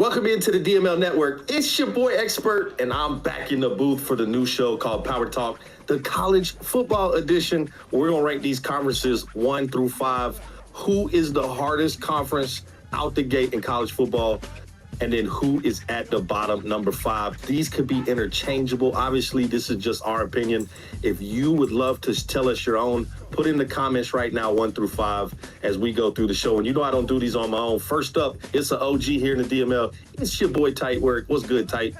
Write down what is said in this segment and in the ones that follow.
Welcome into the DML Network. It's your boy Expert, and I'm back in the booth for the new show called Power Talk, the college football edition. We're going to rank these conferences 1 through 5. Who is the hardest conference out the gate in college football? And then who is at the bottom, number 5. These could be interchangeable. Obviously, this is just our opinion. If you would love to tell us your own, put in the comments right now, 1 through 5, as we go through the show. And you know I don't do these on my own. First up, it's an OG here in the DML. It's your boy, Tight Work. What's good, Tight?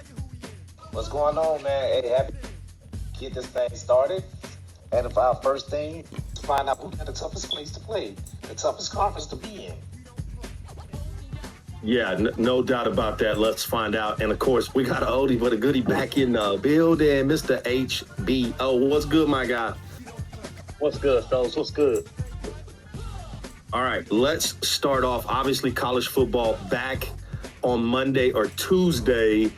What's going on, man? Hey, happy to get this thing started. And if our first thing is find out who's the toughest place to play, the toughest conference to be in. Yeah, no doubt about that. Let's find out. And, of course, we got an oldie but a goodie back in the building, Mr. HBO. What's good, my guy? What's good, fellas? What's good? All right, let's start off. Obviously, college football back on Monday or Tuesday.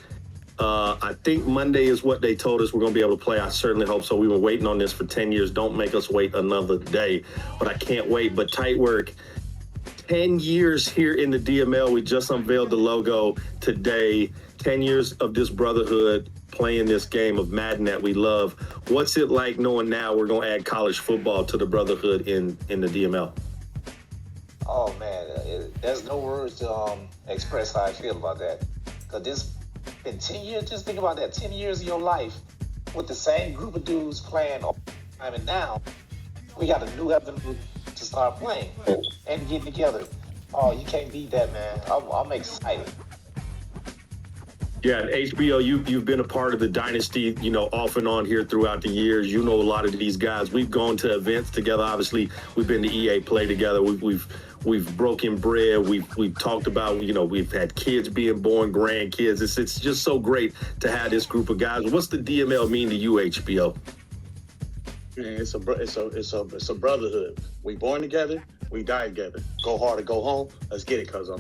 I think Monday is what they told us we're going to be able to play. I certainly hope so. We've been waiting on this for 10 years. Don't make us wait another day. But I can't wait. But Tight Work, 10 years here in the DML. We just unveiled the logo today. 10 years of this brotherhood playing this game of Madden that we love. What's it like knowing now we're going to add college football to the brotherhood in the DML? Oh, man, there's no words to express how I feel about that. Because this been 10 years, just think about that, 10 years of your life with the same group of dudes playing all the time. And now we got a new avenue to start playing and getting together. Oh, you can't beat that, man. I'm excited. Yeah, and HBO, you've been a part of the Dynasty, off and on here throughout the years. You know a lot of these guys. We've gone to events together. Obviously, we've been to EA Play together. We've broken bread. We've talked about, we've had kids being born, grandkids. It's just so great to have this group of guys. What's the DML mean to you, HBO? Man, it's a brotherhood. We born together, we die together. Go hard or go home. Let's get it, cuzzo.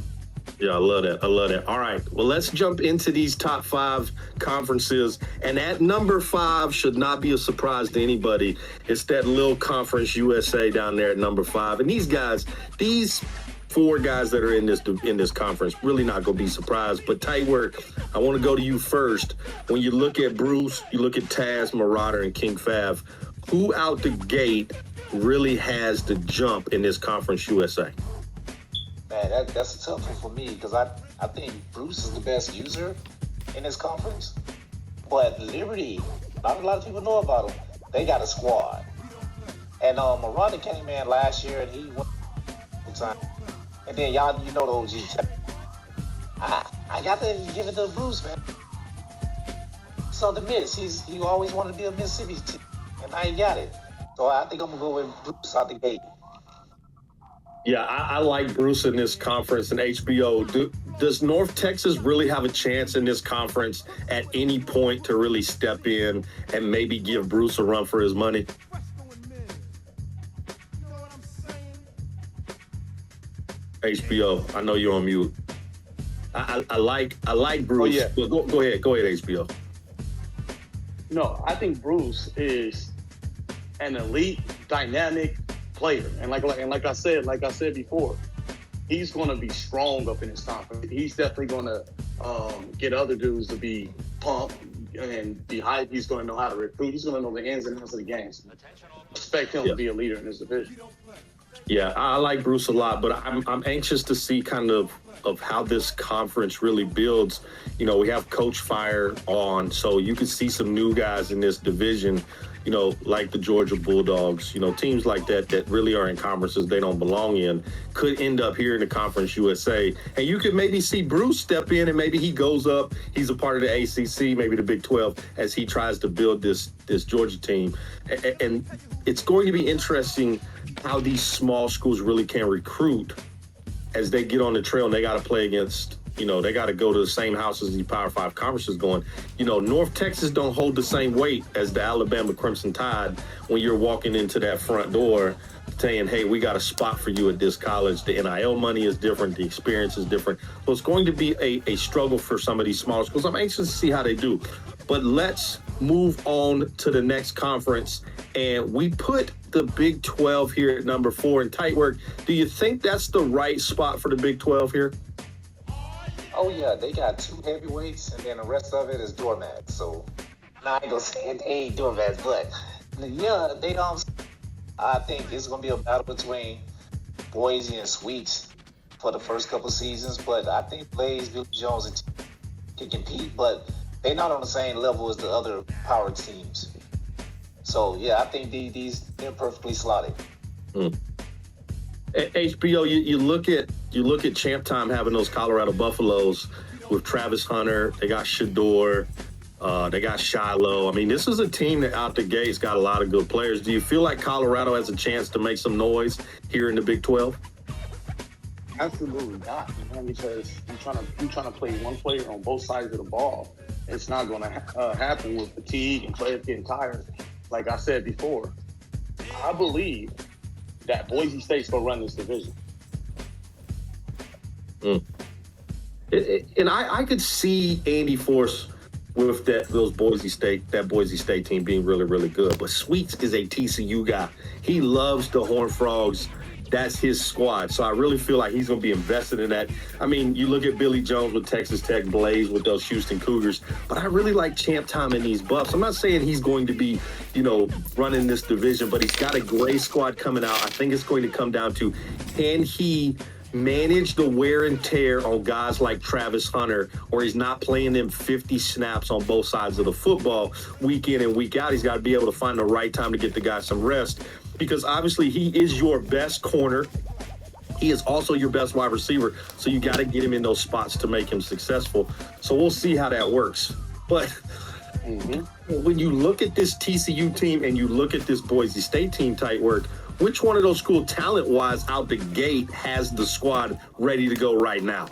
Yeah, I love that. All right, well, let's jump into these top 5 conferences. And at number 5 should not be a surprise to anybody. It's that little Conference USA down there at number 5. And these 4 guys that are in this conference, really not going to be surprised. But Tight Work, I want to go to you first. When you look at Bruce, you look at Taz, Marauder, and King Fav, who out the gate really has the jump in this Conference USA? Man, that's a tough one for me because I think Bruce is the best user in this conference. But Liberty, not a lot of people know about them. They got a squad. And Marauder came in last year and he won time. And then y'all, you know the OG. I got to give it to Bruce, man. So the Miss, he always wanted to be a Mississippi team, and I got it. So I think I'm gonna go with Bruce out the gate. Yeah, I like Bruce in this conference. And HBO, does North Texas really have a chance in this conference at any point to really step in and maybe give Bruce a run for his money? HBO, I know you're on mute. I like Bruce. Oh, yeah. Go ahead, HBO. No, I think Bruce is an elite, dynamic player, and like I said before, he's going to be strong up in his conference. He's definitely going to get other dudes to be pumped and be hyped. He's going to know how to recruit. He's going to know the ins and outs of the games. Expect him to be a leader in this division. Yeah, I like Bruce a lot, but I'm anxious to see kind of how this conference really builds. We have Coach Fire on, so you can see some new guys in this division, like the Georgia Bulldogs, teams like that really are in conferences they don't belong in, could end up here in the Conference USA. And you could maybe see Bruce step in and maybe he goes up. He's a part of the ACC, maybe the Big 12, as he tries to build this Georgia team. And it's going to be interesting how these small schools really can recruit as they get on the trail and they got to play against, they got to go to the same houses as the Power 5 conferences going. North Texas don't hold the same weight as the Alabama Crimson Tide when you're walking into that front door saying, hey, we got a spot for you at this college. The NIL money is different. The experience is different. So it's going to be a struggle for some of these smaller schools. I'm anxious to see how they do. But let's move on to the next conference. And we put the Big 12 here at number 4 in Tight Work. Do you think that's the right spot for the Big 12 here? Oh yeah, they got 2 heavyweights, and then the rest of it is doormats. So now I ain't gonna say they ain't doormats, but yeah, they I think it's gonna be a battle between Boise and Sweets for the first couple seasons, but I think Blaze, Billy Jones, and can compete, but they're not on the same level as the other power teams. So yeah, I think they're perfectly slotted. HBO, you look at Champ Time having those Colorado Buffaloes with Travis Hunter. They got Shador. They got Shiloh. I mean, this is a team that out the gate's got a lot of good players. Do you feel like Colorado has a chance to make some noise here in the Big 12? Absolutely not, man, because you're trying to play one player on both sides of the ball. It's not going to happen with fatigue and players getting tired. Like I said before, I believe that Boise State's going to run this division. And I could see Andy Force with that Boise State team being really, really good. But Sweets is a TCU guy. He loves the Horned Frogs. That's his squad. So I really feel like he's going to be invested in that. I mean, you look at Billy Jones with Texas Tech, Blaze with those Houston Cougars, but I really like Champ Time in these Buffs. I'm not saying he's going to be, running this division, but he's got a great squad coming out. I think it's going to come down to, can he manage the wear and tear on guys like Travis Hunter, or he's not playing them 50 snaps on both sides of the football week in and week out. He's got to be able to find the right time to get the guy some rest, because obviously he is your best corner. He is also your best wide receiver, so you got to get him in those spots to make him successful. So we'll see how that works. But when you look at this TCU team and you look at this Boise State team tight work, which one of those schools, talent-wise, out the gate, has the squad ready to go right now?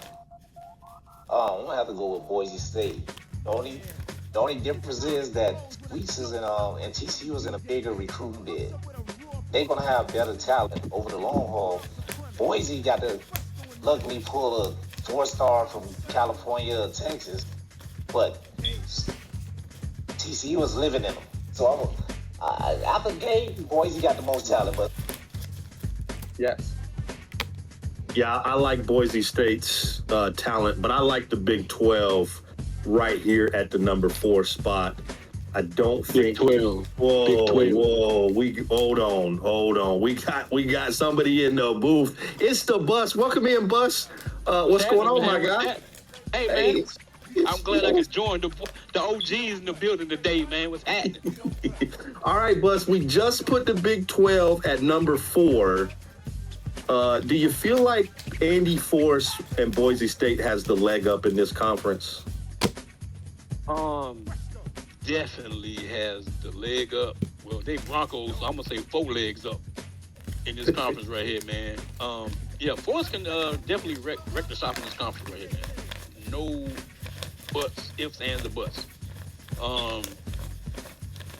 I'm gonna have to go with Boise State. The only difference is that Sweets is and TCU is in a bigger recruiting bid. They're gonna have better talent over the long haul. Boise got to luckily pull a 4-star from California or Texas, but TCU is living in them. So out the gate, Boise got the most talent, but yes. Yeah, I like Boise State's talent, but I like the Big 12 right here at the number 4 spot. I don't think. Big 12. Whoa, Big 12. whoa. Hold on. We got somebody in the booth. It's the Bus. Welcome in, Bus. What's going on, my guy? Hey, man. I'm glad I could join the OGs in the building today, man. What's happening? All right, Bus. We just put the Big 12 at number 4. Do you feel like Andy Force and Boise State has the leg up in this conference? Definitely has the leg up. Well, they Broncos, I'm gonna say 4 legs up in this conference right here, man. Force can definitely wreck the shop in this conference right here, man. No buts, ifs, ands, or buts.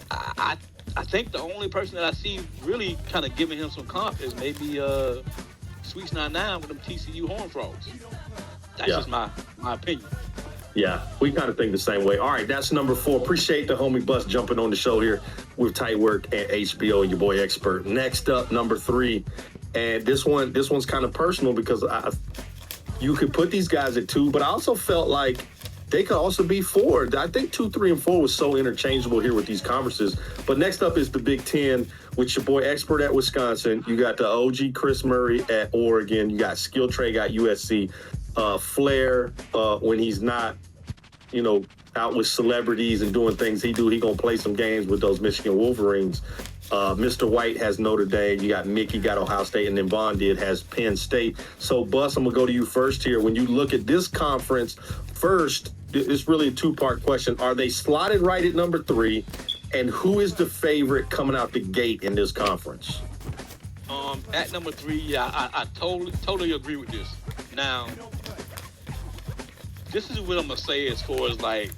I think the only person that I see really kind of giving him some comp is maybe Sweets 99 with them TCU Horned Frogs. That's just my opinion. Yeah, we kind of think the same way. All right, that's number 4. Appreciate the homie Bus jumping on the show here with Tight Work at HBO and your boy Expert. Next up, number 3, and this one's kind of personal because you could put these guys at 2, but I also felt like they could also be 4. I think 2, 3, and 4 was so interchangeable here with these conferences. But next up is the Big 10 with your boy Expert at Wisconsin. You got the OG Chris Murray at Oregon. You got Skill Trey got USC. Flair, when he's not, out with celebrities and doing things he gonna play some games with those Michigan Wolverines. Mr. White has Notre Dame. You got Mickey, got Ohio State, and then Bond has Penn State. So, Bus, I'm gonna go to you first here. When you look at this conference, first, it's really a 2-part question. Are they slotted right at number 3? And who is the favorite coming out the gate in this conference? At number 3, I totally agree with this. Now, this is what I'm gonna say as far as like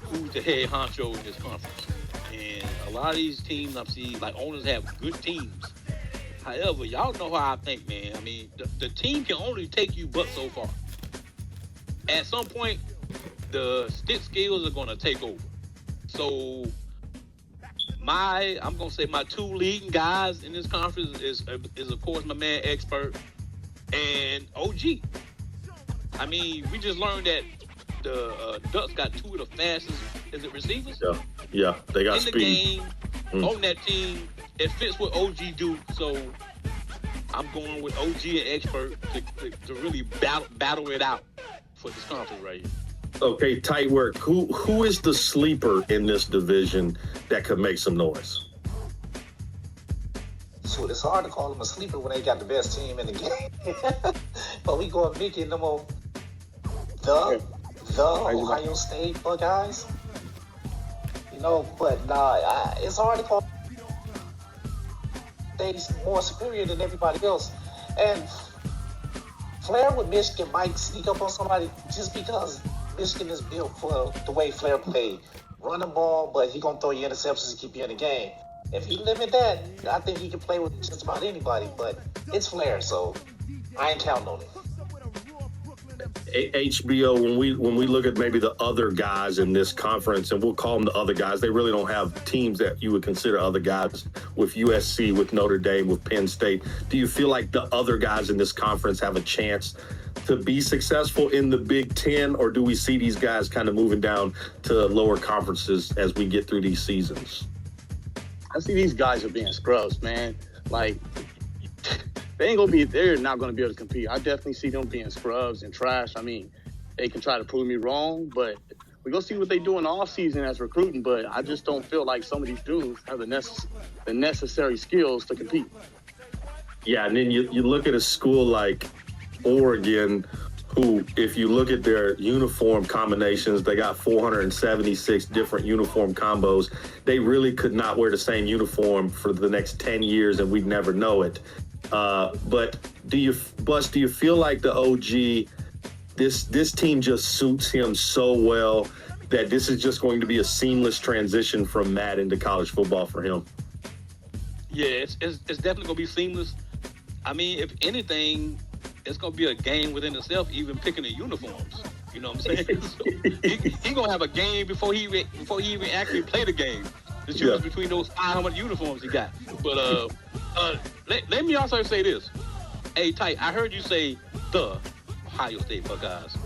who's the head honcho in this conference. And a lot of these teams I've seen, like, owners have good teams. However, y'all know how I think, man. I mean, the team can only take you but so far. At some point, the stick skills are gonna take over. So I'm gonna say my 2 leading guys in this conference is of course my man Expert and OG. I mean, we just learned that the Ducks got two of the fastest receivers Yeah, they got in speed. the game on that team. It fits what OG do, so I'm going with OG and Expert to really battle it out for this conference right here. Okay, tight work. Who is the sleeper in this division that could make some noise? Shoot, it's hard to call them a sleeper when they got the best team in the game. But we going Mickey and them on the Ohio State Buckeyes. You know, but nah, it's hard to call. They're more superior than everybody else. And Flair with Michigan might sneak up on somebody just because Michigan is built for the way Flair played. Run the ball, but he going to throw you interceptions to keep you in the game. If he limit that, I think he can play with just about anybody, but it's Flair, so I ain't counting on it. HBO, when we look at maybe the other guys in this conference, and we'll call them the other guys, they really don't have teams that you would consider other guys with USC, with Notre Dame, with Penn State. Do you feel like the other guys in this conference have a chance to be successful in the Big Ten, or do we see these guys kind of moving down to lower conferences as we get through these seasons? I see these guys are being scrubs, man. Like, they're not gonna be able to compete. I definitely see them being scrubs and trash. I mean, they can try to prove me wrong, but we're gonna see what they do in the offseason as recruiting, but I just don't feel like some of these dudes have the necessary skills to compete. Yeah, and then you look at a school like Oregon, who, if you look at their uniform combinations, they got 476 different uniform combos. They really could not wear the same uniform for the next 10 years, and we'd never know it. But do you feel like the OG, this team just suits him so well that this is just going to be a seamless transition from Madden to college football for him? Yeah, it's definitely gonna be seamless. I mean, if anything, it's gonna be a game within itself, even picking the uniforms. You know what I'm saying? So he gonna have a game before he even actually play the game. The choose between those 500 uniforms he got. But let me also say this. Hey, Tight, I heard you say the Ohio State Buckeyes.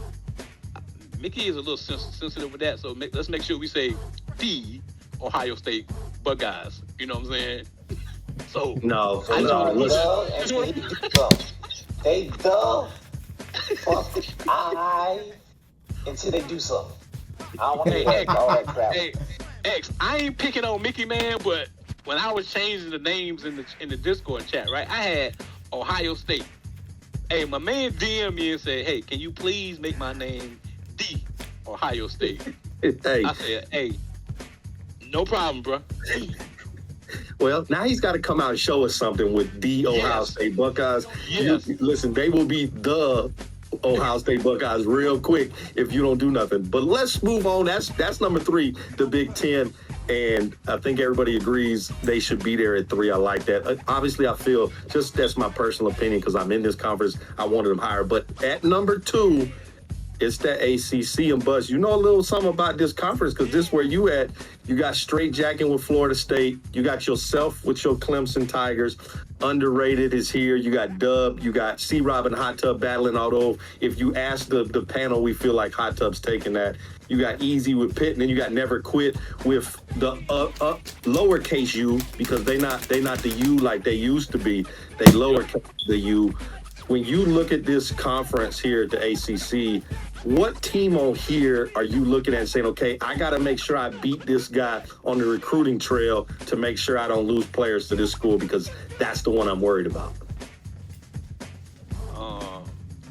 Mickey is a little sensitive with that, so let's make sure we say the Ohio State Buckeyes. You know what I'm saying? So They until they do something. I don't want to hear all that crap. Hey, X, I ain't picking on Mickey, man, but when I was changing the names in the Discord chat, right, I had Ohio State. Hey, my man DM me and said, hey, can you please make my name D Ohio State? Hey. I said, hey, no problem, bro. Well, now he's got to come out and show us something with the Ohio State Buckeyes. Yes. Listen, they will be the Ohio State Buckeyes real quick if you don't do nothing. But let's move on. That's number 3, the Big Ten. And I think everybody agrees they should be there at 3. I like that. Obviously, I feel, just that's my personal opinion because I'm in this conference, I wanted them higher. But at number 2, it's that ACC. And Buzz, you know a little something about this conference because this is where you at. You got straight jacking with Florida State. You got yourself with your Clemson Tigers. Underrated is here. You got Dub. You got C-Rob and Hot Tub battling. Although if you ask the panel, we feel like Hot Tub's taking that. You got Easy with Pitt, and then you got Never Quit with the lowercase U because they not the U like they used to be. They lowercase the U. When you look at this conference here at the ACC, what team on here are you looking at and saying, okay, I got to make sure I beat this guy on the recruiting trail to make sure I don't lose players to this school because that's the one I'm worried about?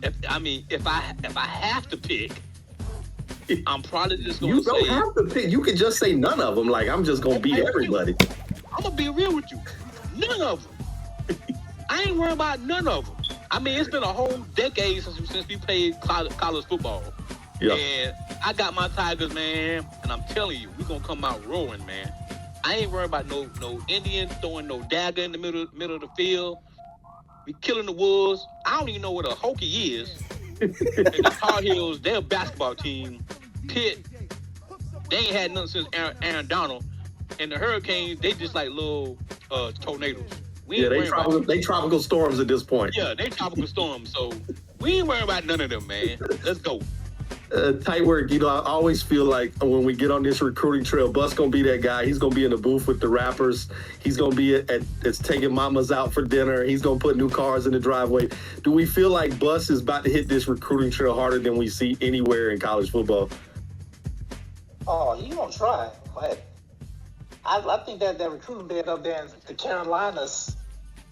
If I have to pick, I'm probably just going to say... You don't have to pick. You can just say none of them. Like, I'm just going to beat everybody. I'm going to be real with you. None of them. I ain't worried about none of them. I mean, it's been a whole decade since we played college football. Yeah. And I got my Tigers, man, and I'm telling you, we're going to come out roaring, man. I ain't worried about no Indians throwing no dagger in the middle of the field. We killing the Wolves. I don't even know what a Hokie is. And the Tar Heels, they're a basketball team. Pitt, they ain't had nothing since Aaron Donald. And the Hurricanes, they just like little tornadoes. They tropical storms at this point. Yeah, they tropical storms. So we ain't worrying about none of them, man. Let's go. Tight work. I always feel like when we get on this recruiting trail, Bus gonna be that guy. He's gonna be in the booth with the rappers. He's gonna be at taking mamas out for dinner. He's gonna put new cars in the driveway. Do we feel like Bus is about to hit this recruiting trail harder than we see anywhere in college football? Oh, he gonna try, but I think that recruiting bed up there in the Carolinas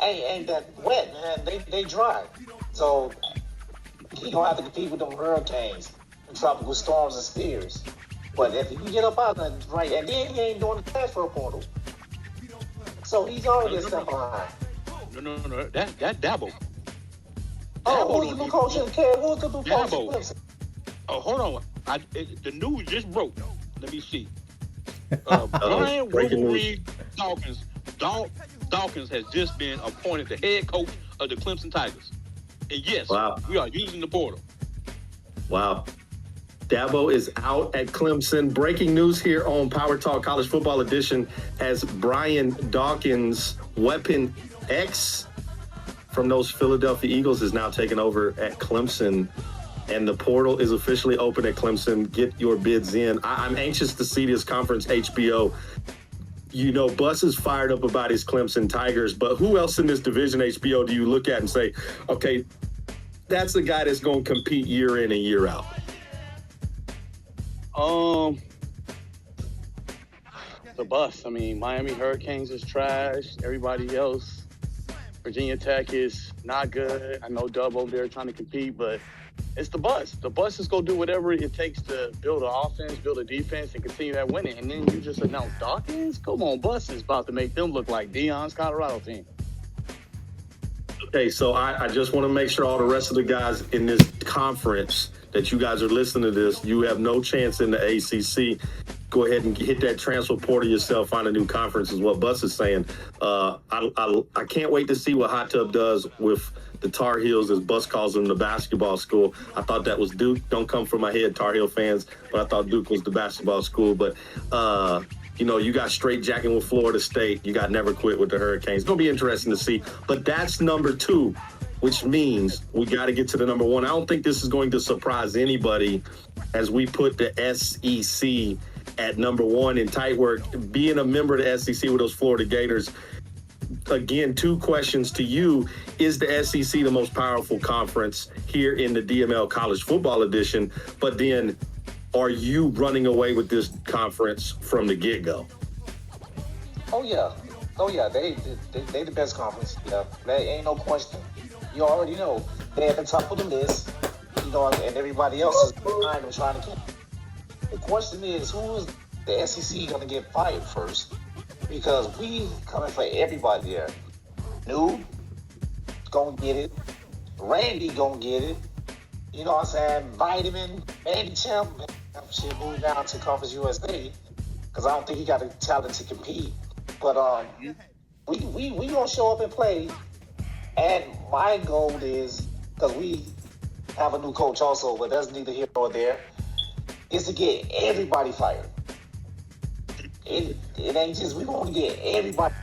ain't that wet, man. They dry, so he gonna have to compete with them hurricanes, and tropical storms and spears. But if he can get up out there, right, and then he ain't doing the transfer portal, so he's already a step behind. No. That Dabo. Oh, who's the new coach in Care? Who's the new coach in Clemson? Oh, hold on. The news just broke. Let me see. Brian Wolverine Dawkins has just been appointed the head coach of the Clemson Tigers. And yes, we are using the portal. Wow. Dabo is out at Clemson. Breaking news here on Power Talk College Football Edition as Brian Dawkins, Weapon X from those Philadelphia Eagles, is now taking over at Clemson. And the portal is officially open at Clemson. Get your bids in. I'm anxious to see this conference HBO. Bus is fired up about his Clemson Tigers, but who else in this division HBO do you look at and say, okay, that's the guy that's going to compete year in and year out? The Bus. I mean, Miami Hurricanes is trash. Everybody else, Virginia Tech is not good. I know Dub over there trying to compete, but it's the Bus. The Bus is going to do whatever it takes to build an offense, build a defense, and continue that winning. And then you just announce Dawkins? Come on, Bus is about to make them look like Dion's Colorado team. Okay, so I just want to make sure all the rest of the guys in this conference that you guys are listening to this, you have no chance in the ACC. Go ahead and hit that transfer portal yourself, find a new conference is what Bus is saying. I can't wait to see what Hot Tub does with the Tar Heels, as Bus calls them, the basketball school. I thought that was Duke. Don't come from my head, Tar Heel fans, but I thought Duke was the basketball school. But, you got straight jacking with Florida State. You got never quit with the Hurricanes. It's going to be interesting to see. But that's number 2, which means we got to get to the number 1. I don't think this is going to surprise anybody as we put the SEC at number 1 in tight work. Being a member of the SEC with those Florida Gators, again, 2 questions to you. Is the SEC the most powerful conference here in the DML College Football Edition? But then, are you running away with this conference from the get-go? Oh yeah, they the best conference. Yeah, there ain't no question. You already know they're at the top of the list. And everybody else is behind them trying to keep. The question is, who is the SEC going to get fired first? Because we coming for everybody there. Noob going to get it. Randy going to get it. You know what I'm saying? Vitamin, Mandy Champ, should move down to Conference USA because I don't think he got the talent to compete. But we going to show up and play. And my goal is, because we have a new coach also, but that's neither here nor there, is to get everybody fired. It ain't just, we want to get everybody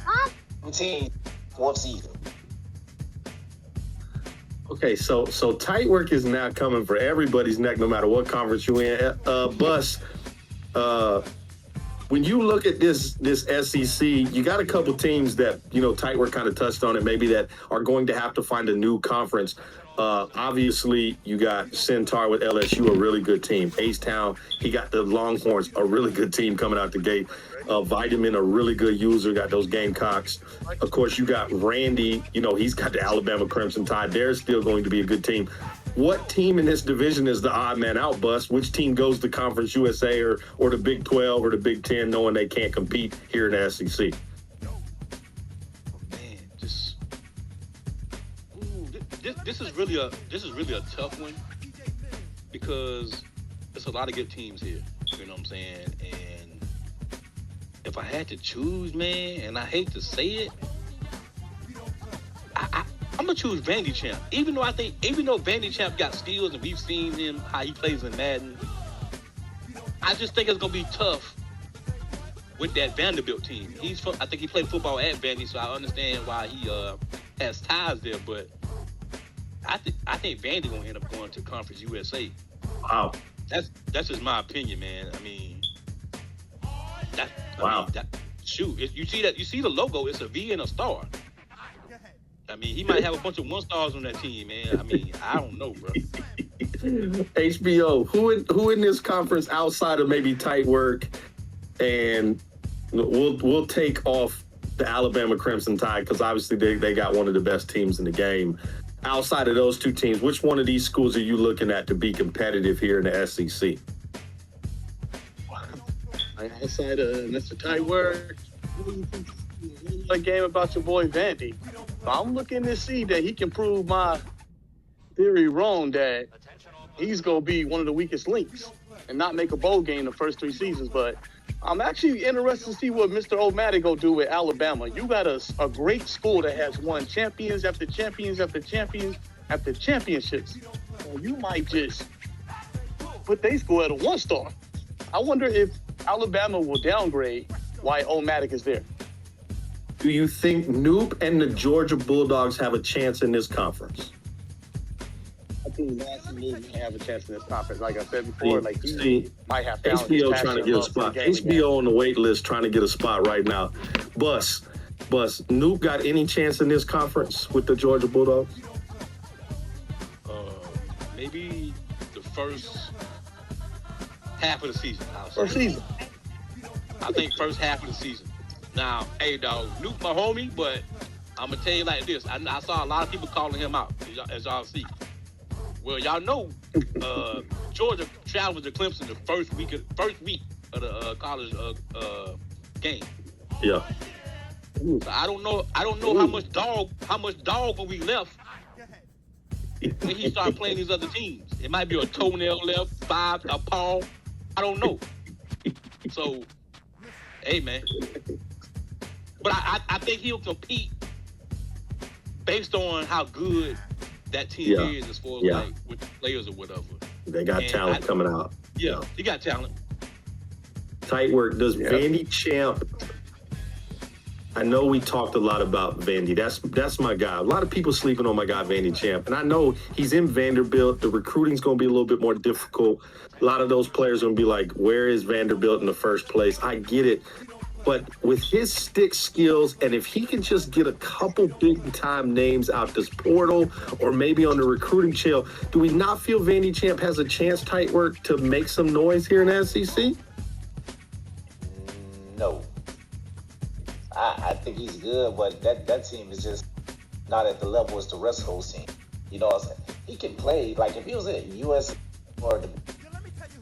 team one season. Okay, so tight work is now coming for everybody's neck, no matter what conference you're in. Bus, when you look at this SEC, you got a couple teams that, tight work kind of touched on it, maybe that are going to have to find a new conference. Obviously, you got Centaur with LSU, a really good team. H-Town, he got the Longhorns, a really good team coming out the gate. Vitamin, a really good user, got those Gamecocks. Of course, you got Randy, he's got the Alabama Crimson Tide. They're still going to be a good team. What team in this division is the odd man out, Bus? Which team goes to Conference USA or the Big 12 or the Big 10, knowing they can't compete here in the SEC? This is really a tough one because there's a lot of good teams here. You know what I'm saying? And if I had to choose, man, and I hate to say it, I'm gonna choose Vandy Champ. Even though Vandy Champ got skills and we've seen him how he plays in Madden, I just think it's gonna be tough with that Vanderbilt team. I think he played football at Vandy, so I understand why he has ties there, but I think Vandy gonna end up going to Conference USA. Wow. that's just my opinion, man. I mean, that. Wow. You see the logo. It's a V and a star. I mean, he might have a bunch of 1 stars on that team, man. I mean, I don't know, bro. HBO, who in this conference outside of maybe tight work, and we'll take off the Alabama Crimson Tide because obviously they got one of the best teams in the game. Outside of those 2 teams, which one of these schools are you looking at to be competitive here in the SEC? Outside of Mr. Tight Work, a game about your boy Vandy. I'm looking to see that he can prove my theory wrong that he's going to be one of the weakest links and not make a bowl game the first 3 seasons. But I'm actually interested to see what Mr. O'Malley go do with Alabama. You got a great school that has won champions after champions after champions after championships. And you might just put their school at a 1 star. I wonder if Alabama will downgrade why O'Malley is there. Do you think Noop and the Georgia Bulldogs have a chance in this conference? I think Nancy may have a chance in this conference. Like I said before, he might have HBO trying to get a spot. HBO on the wait list trying to get a spot right now. Bus, Noop got any chance in this conference with the Georgia Bulldogs? Maybe the first half of the season. First season. I think first half of the season. Now, hey, dog, Nuke my homie, but I'm going to tell you like this. I saw a lot of people calling him out, as y'all see. Well, y'all know Georgia traveled to Clemson the first week of the college game. Yeah. So I don't know how much dog when we left when he started playing these other teams. It might be a toenail left, 5, a paw. I don't know. So, hey, man. But I think he'll compete based on how good that team is as far as like with the players or whatever. They got talent coming out. Yeah, he got talent. Tight work. Does Vandy Champ? I know we talked a lot about Vandy. That's my guy. A lot of people sleeping on my guy Vandy Champ, and I know he's in Vanderbilt. The recruiting's going to be a little bit more difficult. A lot of those players are going to be like, "Where is Vanderbilt in the first place?" I get it. But with his stick skills, and if he can just get a couple big-time names out this portal or maybe on the recruiting trail, do we not feel Vandy Champ has a chance, tight work, to make some noise here in the SEC? No. I think he's good, but that team is just not at the level as the rest of those teams. You know what I'm saying? He can play. Like, if he was at US or the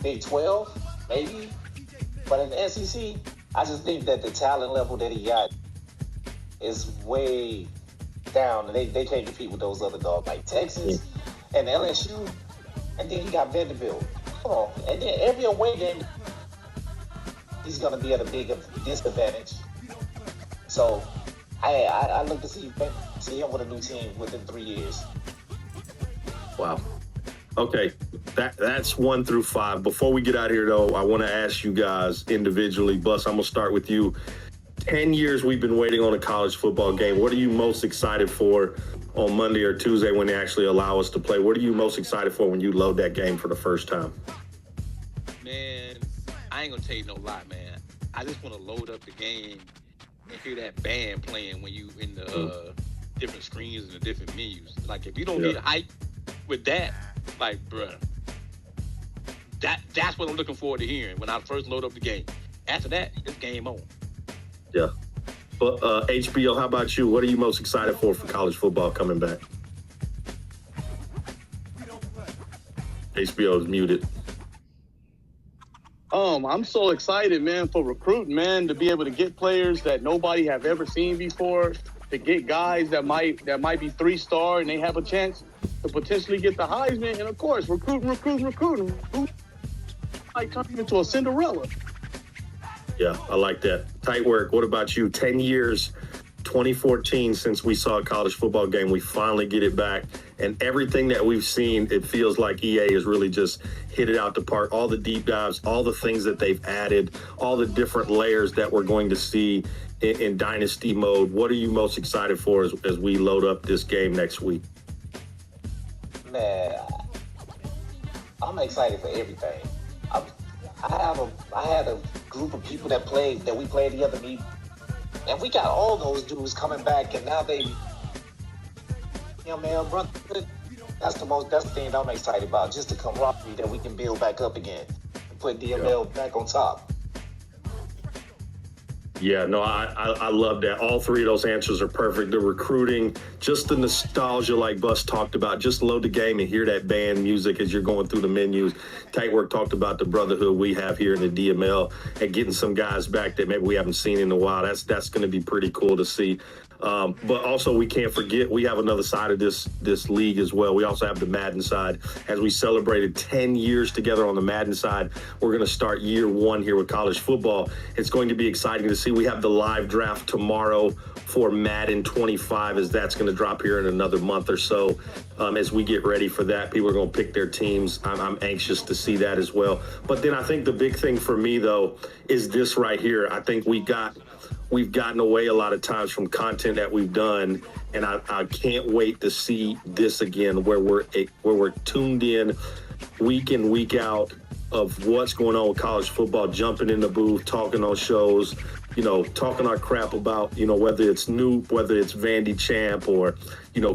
Big 12, maybe. But in the SEC, I just think that the talent level that he got is way down, and they can't compete with those other dogs like Texas and LSU, and then he got Vanderbilt. Come on, and then every away game, he's going to be at a big disadvantage. So I look to see him with a new team within 3 years. Wow. Okay, that's 1 through 5. Before we get out of here, though, I want to ask you guys individually. Bus, I'm going to start with you. 10 years we've been waiting on a college football game. What are you most excited for on Monday or Tuesday when they actually allow us to play? What are you most excited for when you load that game for the first time? Man, I ain't going to tell you no lie, man. I just want to load up the game and hear that band playing when you in the different screens and the different menus. Like, if you don't get hyped with that, like, bruh, that's what I'm looking forward to hearing when I first load up the game. After that, it's game on. Yeah. But HBO, how about you? What are you most excited for college football coming back? HBO is muted. I'm so excited, man, for recruiting, man, to be able to get players that nobody have ever seen before, to get guys that might be 3-star and they have a chance to potentially get the Heisman, and of course, recruiting. Might turn into a Cinderella. Yeah, I like that. Tight work. What about you? 10 years, 2014 since we saw a college football game. We finally get it back. And everything that we've seen, it feels like EA has really just hit it out the park. All the deep dives, all the things that they've added, all the different layers that we're going to see in Dynasty mode. What are you most excited for as we load up this game next week? Man, I'm excited for everything. I had a group of people that we played together, and we got all those dudes coming back, and now they, man, brother, that's the thing that I'm excited about, just the camaraderie that we can build back up again, and put DML back on top. Yeah, no, I love that. All three of those answers are perfect. The recruiting, just the nostalgia like Bus talked about. Just load the game and hear that band music as you're going through the menus. Tight Work talked about the brotherhood we have here in the DML and getting some guys back that maybe we haven't seen in a while. That's going to be pretty cool to see. But also, we can't forget, we have another side of this league as well. We also have the Madden side. As we celebrated 10 years together on the Madden side, we're going to start year one here with college football. It's going to be exciting to see. We have the live draft tomorrow for Madden 25, as that's going to drop here in another month or so. As we get ready for that, people are going to pick their teams. I'm anxious to see that as well. But then I think the big thing for me, though, is this right here. I think we've gotten away a lot of times from content that we've done, and I can't wait to see this again, where we're tuned in week out of what's going on with college football, jumping in the booth, talking on shows, talking our crap about, whether it's Snoop, whether it's Vandy Champ, or,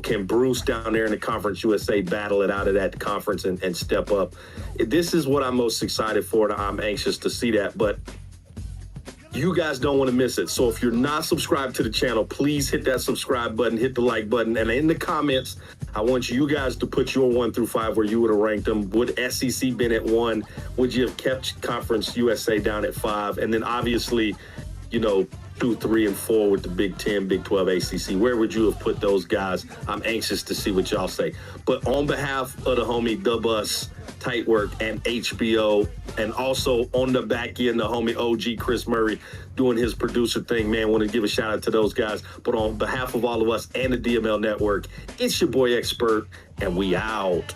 can Bruce down there in the Conference USA battle it out of that conference and step up. This is what I'm most excited for, and I'm anxious to see that. But you guys don't want to miss it. So if you're not subscribed to the channel, please hit that subscribe button, hit the like button, and in the comments, I want you guys to put your 1 through 5 where you would have ranked them. Would SEC been at 1? Would you have kept Conference USA down at 5? And then obviously, 2, 3, and 4 with the Big 10, Big 12, ACC. Where would you have put those guys? I'm anxious to see what y'all say. But on behalf of the homie The Bus, Tight Work, and HBO, and also on the back end, the homie OG Chris Murray doing his producer thing, man, want to give a shout out to those guys. But on behalf of all of us and the DML Network, it's your boy Expert, and we out.